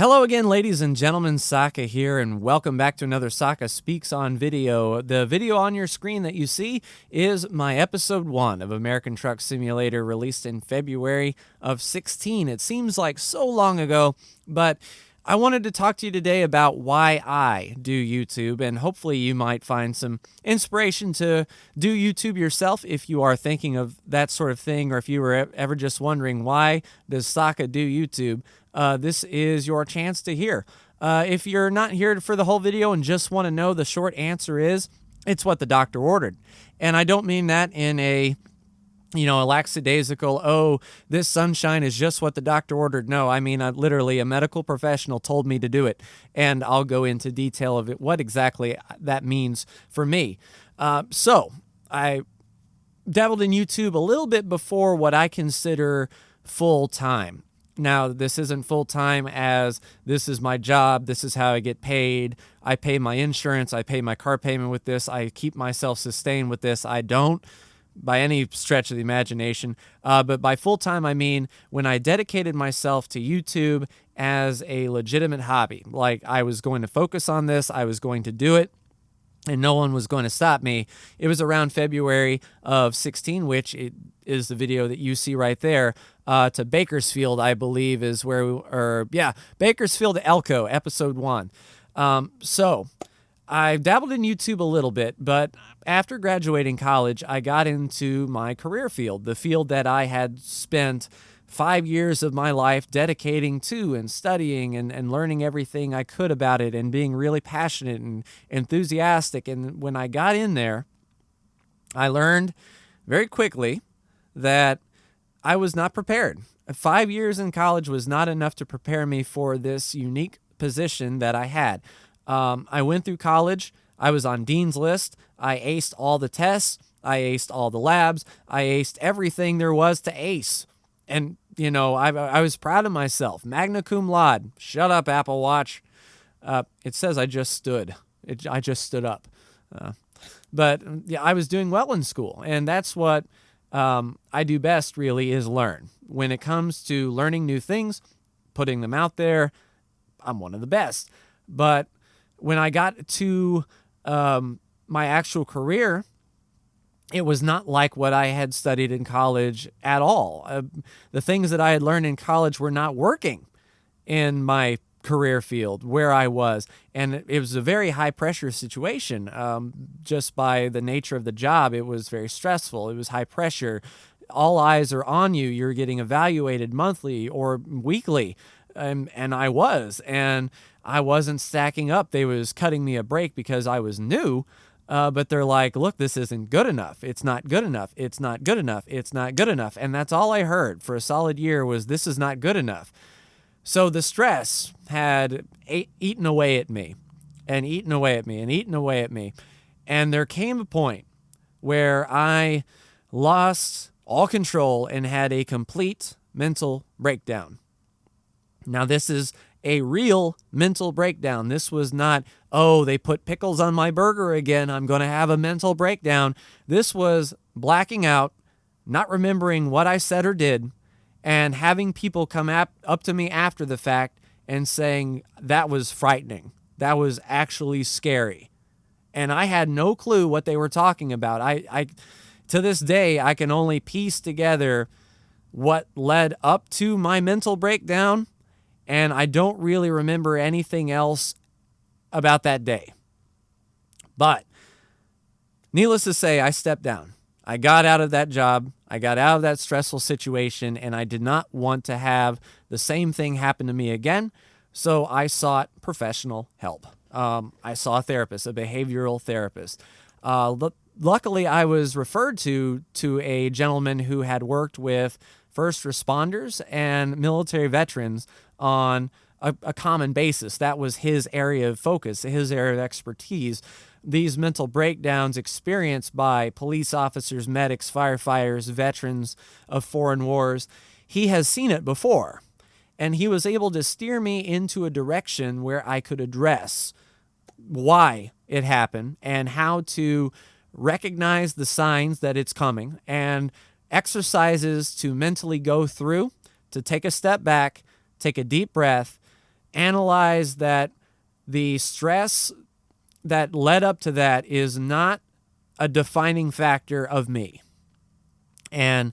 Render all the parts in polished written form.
Hello again, ladies and gentlemen, Saka here, and welcome back to another Saka Speaks on video. The video on your screen that you see is my episode 1 of American Truck Simulator, released in February of 16. It seems like so long ago, but I wanted to talk to you today about why I do YouTube, and hopefully you might find some inspiration to do YouTube yourself if you are thinking of that sort of thing, or if you were ever just wondering why does Saka do YouTube. This is your chance to hear. If you're not here for the whole video and just want to know, the short answer is it's what the doctor ordered. And I don't mean that in a lackadaisical, oh, this sunshine is just what the doctor ordered. No, I mean, literally a medical professional told me to do it. And I'll go into detail of it, what exactly that means for me. So I dabbled in YouTube a little bit before what I consider full-time. Now, this isn't full-time as this is my job, this is how I get paid, I pay my insurance, I pay my car payment with this, I keep myself sustained with this. I don't, by any stretch of the imagination, but by full-time I mean when I dedicated myself to YouTube as a legitimate hobby. Like, I was going to focus on this, I was going to do it, and no one was going to stop me. It was around February of 16, which is the video that you see right there, to Bakersfield, I believe, is where Bakersfield, Elko, episode 1. So I dabbled in YouTube a little bit, but after graduating college, I got into my career field, the field that I had spent 5 years of my life dedicating to and studying and learning everything I could about it and being really passionate and enthusiastic. And when I got in there, I learned very quickly that I was not prepared. 5 years in college was not enough to prepare me for this unique position that I had. I went through college. I was on Dean's List. I aced all the tests. I aced all the labs. I aced everything there was to ace. And, I was proud of myself. Magna cum laude. Shut up, Apple Watch. It says I just stood. I just stood up. But I was doing well in school. And that's what I do best, really, is learn. When it comes to learning new things, putting them out there, I'm one of the best. But when I got to my actual career, it was not like what I had studied in college at all. The things that I had learned in college were not working in my career field where I was. And it was a very high-pressure situation. Just by the nature of the job, it was very stressful. It was high pressure. All eyes are on you. You're getting evaluated monthly or weekly. And I was. And I wasn't stacking up. They was cutting me a break because I was new. But they're like, look, this isn't good enough. It's not good enough. It's not good enough. It's not good enough. And that's all I heard for a solid year was, this is not good enough. So the stress had eaten away at me and eaten away at me and eaten away at me. And there came a point where I lost all control and had a complete mental breakdown. Now, this is a real mental breakdown. This was not, oh, they put pickles on my burger again, I'm going to have a mental breakdown. This was blacking out, not remembering what I said or did, and having people come up to me after the fact and saying, that was frightening. That was actually scary. And I had no clue what they were talking about. I to this day, I can only piece together what led up to my mental breakdown, and I don't really remember anything else about that day. But needless to say, I stepped down. I got out of that job. I got out of that stressful situation, and I did not want to have the same thing happen to me again. So I sought professional help. I saw a therapist, a behavioral therapist. Luckily, I was referred to a gentleman who had worked with first responders and military veterans on a common basis. That was his area of focus, his area of expertise. These mental breakdowns experienced by police officers, medics, firefighters, veterans of foreign wars, he has seen it before. And he was able to steer me into a direction where I could address why it happened and how to recognize the signs that it's coming, and exercises to mentally go through, to take a step back, take a deep breath, analyze that the stress that led up to that is not a defining factor of me. And,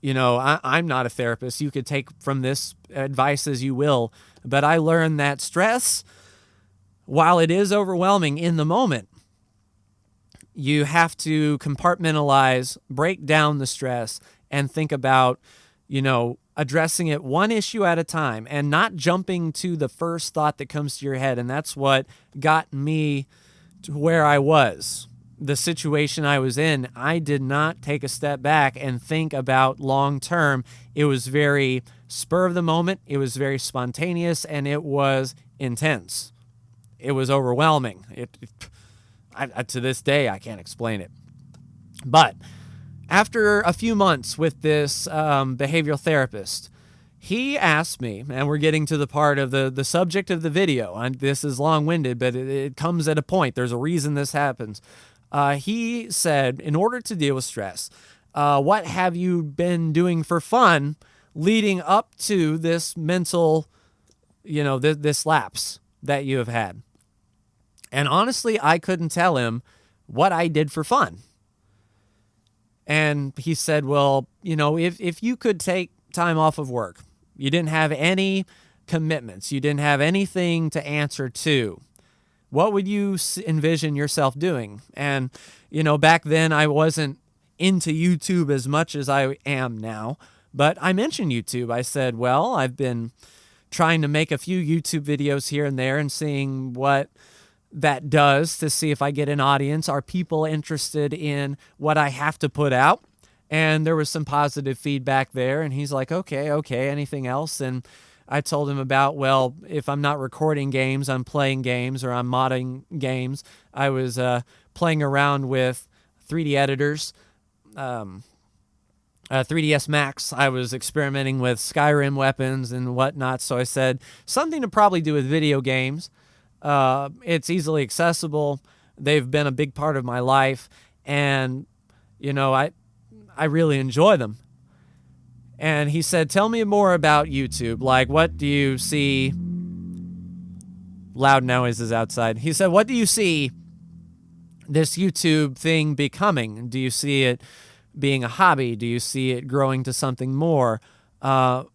I'm not a therapist. You could take from this advice as you will, but I learned that stress, while it is overwhelming in the moment, you have to compartmentalize, break down the stress, and think about, addressing it one issue at a time and not jumping to the first thought that comes to your head. And that's what got me to where I was, the situation I was in. I did not take a step back and think about long term. It was very spur of the moment. It was very spontaneous, and it was intense. It was overwhelming. To this day, I can't explain it. But after a few months with this behavioral therapist, he asked me, and we're getting to the part of the subject of the video, and this is long-winded, but it comes at a point. There's a reason this happens. He said, in order to deal with stress, what have you been doing for fun leading up to this mental, this lapse that you have had? And honestly, I couldn't tell him what I did for fun. And he said, well, if you could take time off of work, you didn't have any commitments, you didn't have anything to answer to, what would you envision yourself doing? And, back then I wasn't into YouTube as much as I am now, but I mentioned YouTube. I said, well, I've been trying to make a few YouTube videos here and there and seeing what that does to see if I get an audience. Are people interested in what I have to put out? And there was some positive feedback there. And he's like, okay, anything else? And I told him about, well, if I'm not recording games, I'm playing games or I'm modding games. I was playing around with 3D editors, 3ds Max. I was experimenting with Skyrim weapons and whatnot. So I said, something to probably do with video games. It's easily accessible. They've been a big part of my life, and I really enjoy them. And he said, tell me more about YouTube. Like, what do you see? Loud noises outside. He said, what do you see this YouTube thing becoming? Do you see it being a hobby? Do you see it growing to something more? And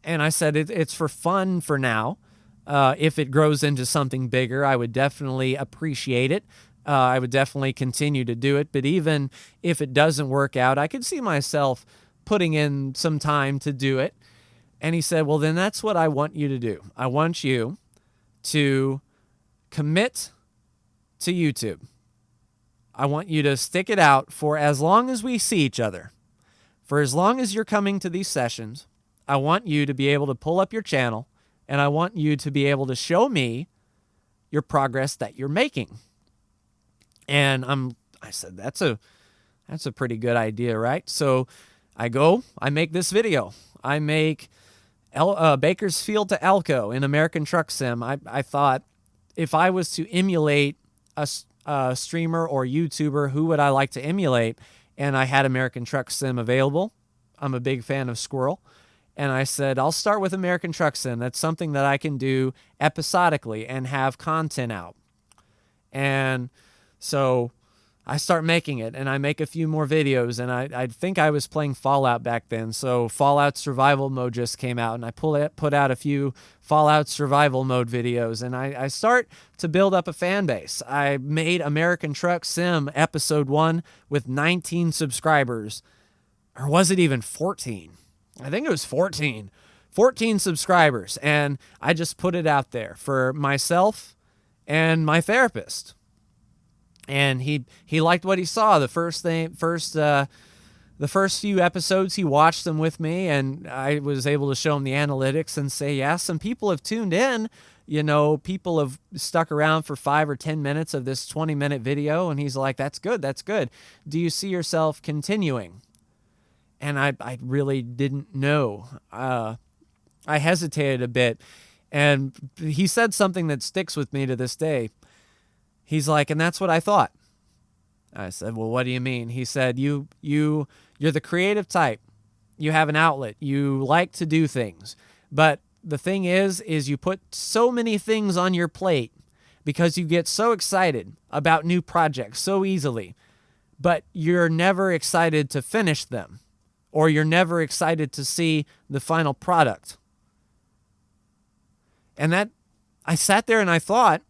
I said, it's for fun for now. If it grows into something bigger, I would definitely appreciate it. I would definitely continue to do it. But even if it doesn't work out, I could see myself putting in some time to do it. And he said, well, then that's what I want you to do. I want you to commit to YouTube. I want you to stick it out for as long as we see each other. For as long as you're coming to these sessions, I want you to be able to pull up your channel, and I want you to be able to show me your progress that you're making. And I said, that's a pretty good idea, right? So I make this video. I make Bakersfield to Elko in American Truck Sim. I thought, if I was to emulate a streamer or YouTuber, who would I like to emulate? And I had American Truck Sim available. I'm a big fan of Squirrel. And I said, I'll start with American Truck Sim. That's something that I can do episodically and have content out. And so I start making it, and I make a few more videos, and I think I was playing Fallout back then. So Fallout Survival Mode just came out, and I put out a few Fallout Survival Mode videos, and I start to build up a fan base. I made American Truck Sim Episode 1 with 19 subscribers. Or was it even 14? I think it was 14. 14 subscribers, and I just put it out there for myself and my therapist. And he liked what he saw. The first few episodes, he watched them with me, and I was able to show him the analytics and say, yeah, some people have tuned in. People have stuck around for 5 or 10 minutes of this 20-minute video, and he's like, that's good, that's good. Do you see yourself continuing? And I really didn't know. I hesitated a bit, and he said something that sticks with me to this day. He's like, and that's what I thought. I said, well, what do you mean? He said, you're the creative type. You have an outlet. You like to do things. But the thing is you put so many things on your plate because you get so excited about new projects so easily, but you're never excited to finish them, or you're never excited to see the final product. And that, I sat there and I thought,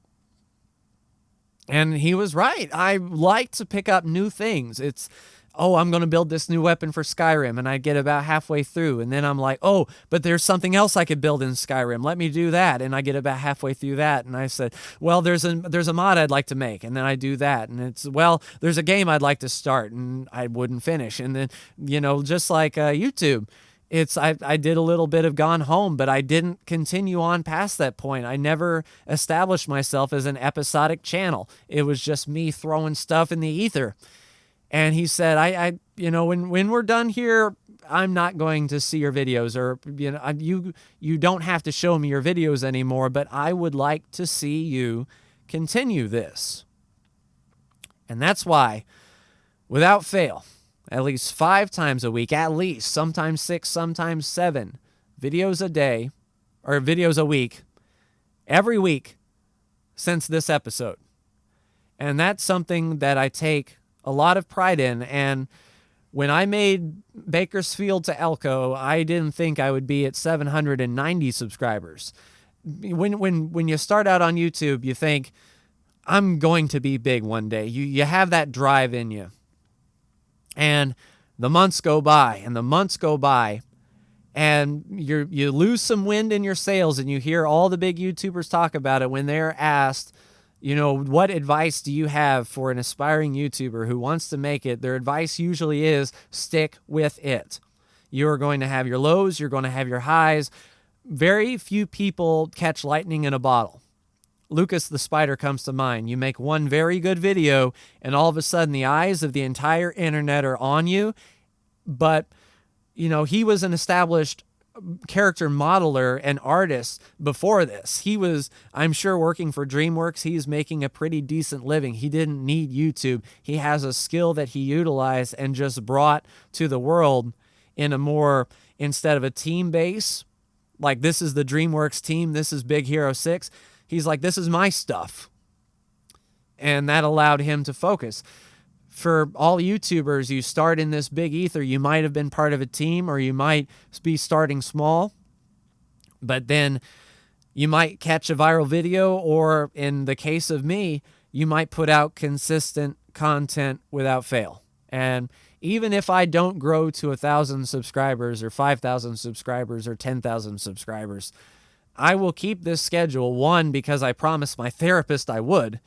and he was right. I like to pick up new things. It's, oh, I'm going to build this new weapon for Skyrim, and I get about halfway through, and then I'm like, oh, but there's something else I could build in Skyrim. Let me do that, and I get about halfway through that, and I said, well, there's a mod I'd like to make, and then I do that, and it's, well, there's a game I'd like to start, and I wouldn't finish, and then, just like YouTube. I did a little bit of Gone Home, but I didn't continue on past that point. I never established myself as an episodic channel. It was just me throwing stuff in the ether. And he said, when we're done here, I'm not going to see your videos, or, you don't have to show me your videos anymore, but I would like to see you continue this. And that's why, without fail, at least 5 times a week, at least, sometimes 6, sometimes 7 videos a day, or videos a week, every week since this episode. And that's something that I take a lot of pride in. And when I made Bakersfield to Elko, I didn't think I would be at 790 subscribers. When you start out on YouTube, you think, I'm going to be big one day. You have that drive in you. And the months go by, and the months go by, and you lose some wind in your sails, and you hear all the big YouTubers talk about it when they're asked, what advice do you have for an aspiring YouTuber who wants to make it? Their advice usually is stick with it. You're going to have your lows, you're going to have your highs. Very few people catch lightning in a bottle. Lucas the Spider comes to mind. You make one very good video, and all of a sudden the eyes of the entire internet are on you. But, he was an established character modeler and artist before this. He was, I'm sure, working for DreamWorks. He's making a pretty decent living. He didn't need YouTube. He has a skill that he utilized and just brought to the world in a more, instead of a team base, like this is the DreamWorks team, this is Big Hero 6. He's like, this is my stuff. And that allowed him to focus. For all YouTubers, you start in this big ether. You might have been part of a team, or you might be starting small. But then you might catch a viral video, or in the case of me, you might put out consistent content without fail. And even if I don't grow to 1,000 subscribers or 5,000 subscribers or 10,000 subscribers, I will keep this schedule, 1, because I promised my therapist I would,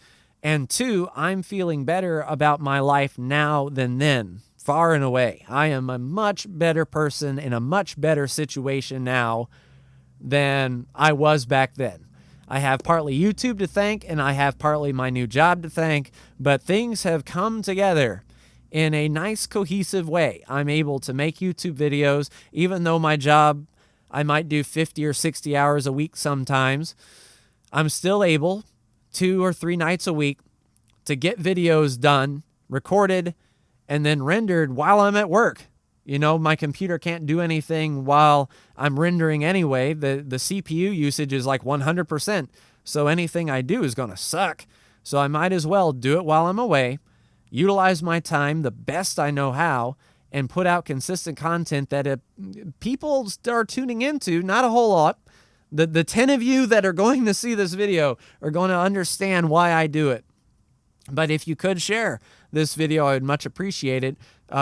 and 2, I'm feeling better about my life now than then, far and away. I am a much better person in a much better situation now than I was back then. I have partly YouTube to thank, and I have partly my new job to thank, but things have come together in a nice, cohesive way. I'm able to make YouTube videos, even though my job, I might do 50 or 60 hours a week sometimes. I'm still able, 2 or 3 nights a week, to get videos done, recorded, and then rendered while I'm at work. My computer can't do anything while I'm rendering anyway. The CPU usage is like 100%, so anything I do is going to suck. So I might as well do it while I'm away, utilize my time the best I know how, and put out consistent content that people are tuning into. Not a whole lot. The 10 of you that are going to see this video are going to understand why I do it. But if you could share this video, I would much appreciate it.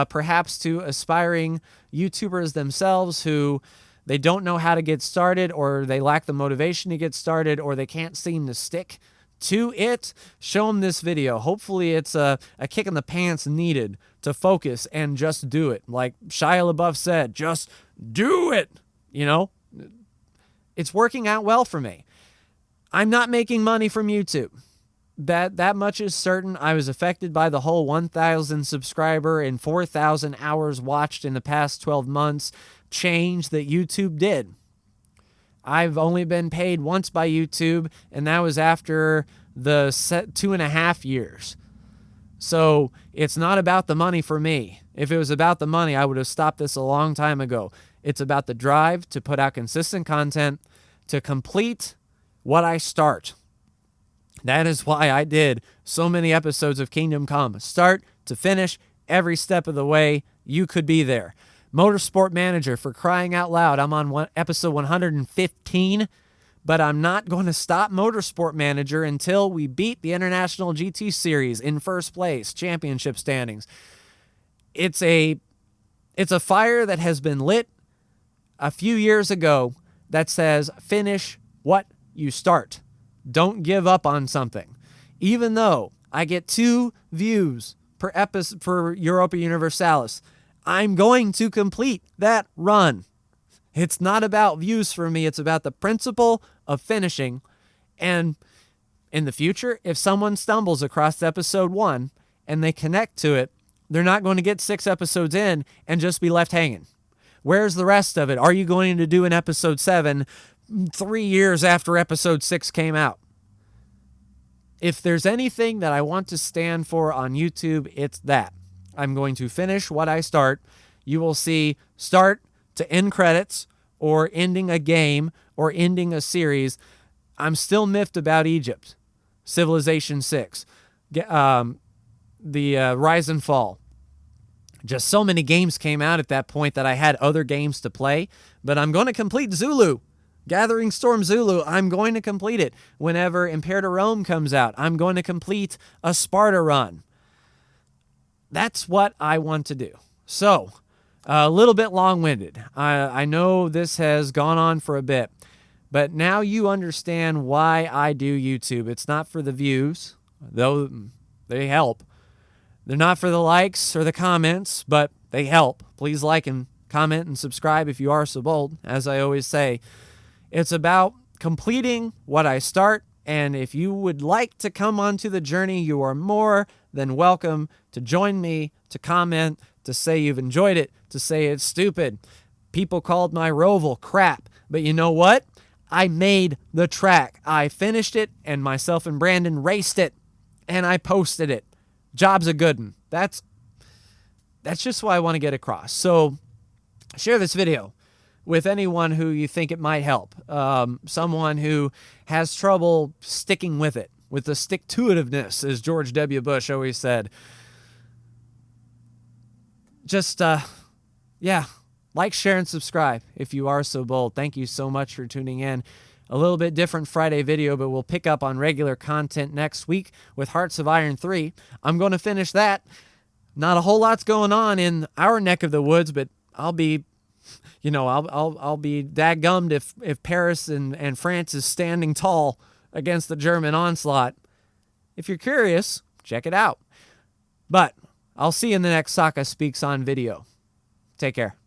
Perhaps to aspiring YouTubers themselves who they don't know how to get started, or they lack the motivation to get started, or they can't seem to stick to it. Show them this video. Hopefully it's a kick in the pants needed to focus and just do it. Like Shia LaBeouf said, just do it. It's working out well for me. I'm not making money from YouTube. That much is certain. I was affected by the whole 1,000 subscriber and 4,000 hours watched in the past 12 months change that YouTube did. I've only been paid once by YouTube, and that was after the 2.5 years. So it's not about the money for me. If it was about the money, I would have stopped this a long time ago. It's about the drive to put out consistent content, to complete what I start. That is why I did so many episodes of Kingdom Come. Start to finish, every step of the way, you could be there. Motorsport Manager, for crying out loud. I'm on episode 115, but I'm not going to stop Motorsport Manager until we beat the International GT Series in first place, championship standings. It's a fire that has been lit a few years ago that says, finish what you start. Don't give up on something. Even though I get 2 views per episode for Europa Universalis, I'm going to complete that run. It's not about views for me. It's about the principle of finishing. And in the future, if someone stumbles across episode 1 and they connect to it, they're not going to get 6 episodes in and just be left hanging. Where's the rest of it? Are you going to do an episode 7 3 years after episode 6 came out? If there's anything that I want to stand for on YouTube, it's that. I'm going to finish what I start. You will see start to end credits or ending a game or ending a series. I'm still miffed about Egypt. Civilization 6. The Rise and Fall. Just so many games came out at that point that I had other games to play. But I'm going to complete Zulu. Gathering Storm Zulu, I'm going to complete it. Whenever Imperator Rome comes out, I'm going to complete a Sparta run. That's what I want to do. So, a little bit long-winded. I know this has gone on for a bit, but now you understand why I do YouTube. It's not for the views, though they help. They're not for the likes or the comments, but they help. Please like and comment and subscribe if you are so bold, as I always say. It's about completing what I start, and if you would like to come onto the journey, you are more than welcome to join me, to comment, to say you've enjoyed it, to say it's stupid. People called my Roval crap, but you know what? I made the track. I finished it, and myself and Brandon raced it, and I posted it. Job's a good one. That's just what I want to get across. So share this video with anyone who you think it might help. Someone who has trouble sticking with it, with the stick-to-itiveness, as George W. Bush always said. Just, like, share, and subscribe if you are so bold. Thank you so much for tuning in. A little bit different Friday video, but we'll pick up on regular content next week with Hearts of Iron 3. I'm going to finish that. Not a whole lot's going on in our neck of the woods, but I'll be... I'll be daggummed if Paris and France is standing tall against the German onslaught. If you're curious, check it out. But I'll see you in the next Saka Speaks On video. Take care.